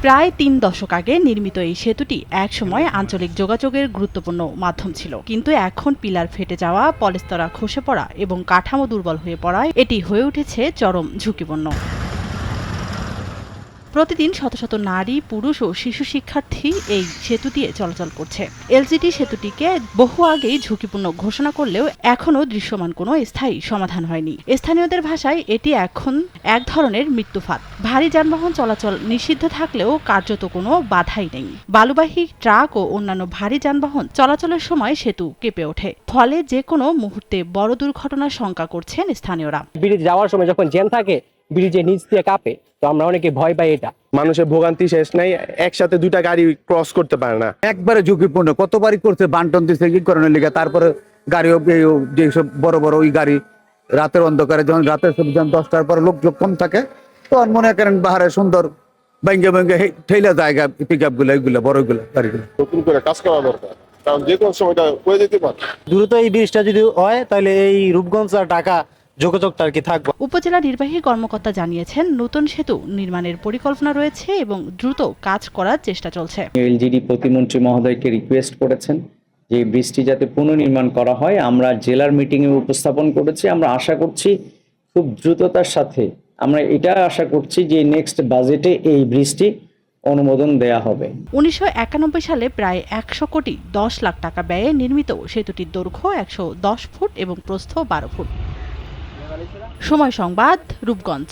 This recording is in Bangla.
প্রায় ৩ দশক আগে নির্মিত এই সেতুটি একসময় আঞ্চলিক যোগাযোগের গুরুত্বপূর্ণ মাধ্যম ছিল, কিন্তু এখন পিলার ফেটে যাওয়া, পলেস্তরা খসে পড়া এবং কাঠামো দুর্বল হয়ে পড়ায় এটি হয়ে উঠেছে চরম ঝুঁকিপূর্ণ। প্রতিদিন শত শত নারী, পুরুষ ও শিশু শিক্ষার্থী এই সেতু দিয়ে চলাচল করছে। এলজিডি সেতুটিকে বহু আগেই ঝুঁকিপূর্ণ ঘোষণা করলেও এখনও দৃশ্যমান কোনো স্থায়ী সমাধান হয়নি। স্থানীয়দের ভাষায় এটি এখন এক ধরনের মৃত্যুফাত। ভারী যানবাহন চলাচল নিষিদ্ধ থাকলেও কার্যত কোনো বাধাই নেই। বালুবাহী ট্রাক ও অন্যান্য ভারী যানবাহন চলাচলের সময় সেতু কেঁপে ওঠে, ফলে যে কোনো মুহূর্তে বড় দুর্ঘটনার শঙ্কা করছেন স্থানীয়রা। ব্রিজ যাওয়ার সময় যখন জ্যাম থাকে, ব্রিজের নিচ দিয়ে কাঁপে, তো আমরা অনেকে ভয় পাই। এটা মানুষের ভোগান্তি শেষ নাই, একসাথে দুইটা গাড়ি ক্রস করতে পারে না, একবারে ঝুঁকিপূর্ণ। কতবারই করছে বান্টন দিচ্ছে কি করানোর লিগে, তারপরে গাড়িও যেসব বড় বড় ওই গাড়ি রাতের অন্ধকারে, যখন রাতের 10টার পরে লোক কম থাকে, তখন মনে করেন বাহারে সুন্দর ব্যাঙ্গে ব্যাঙ্গে ঠেলা জায়গা পিক আপ গুলো, এইগুলো বড়গুলো গাড়িগুলো। নতুন করে কাজ করা দরকার, কারণ যে কোনো সময়টা হয়ে যেতে পারে। দ্রুত এই ব্রিজটা যদি হয়, তাহলে এই রূপগঞ্জ আর ঢাকা যোগাযোগটা আর কি থাকবে। উপজেলা নির্বাহী কর্মকর্তা জানিয়েছেন, নতুন সেতু নির্মাণের পরিকল্পনা রয়েছে এবং দ্রুত কাজ করার চেষ্টা চলছে। এলজিডি প্রতিমন্ত্রী মহোদয়কে রিকোয়েস্ট করেছেন যে ব্রিজটি যাতে পুনর্নির্মাণ করা হয়। আমরা জেলার মিটিংয়ে উপস্থাপন করেছি। আমরা আশা করছি খুব দ্রুততার সাথে, আমরা এটা আশা করছি যে নেক্সট বাজেটে এই ব্রিজটি অনুমোদন দেয়া হবে। 1991 সালে প্রায় 100 কোটি 10 লাখ টাকা ব্যয়ে নির্মিত সেতুটির দৈর্ঘ্য 110 ফুট এবং প্রস্থ 12 ফুট। সময় সংবাদ, রূপগঞ্জ।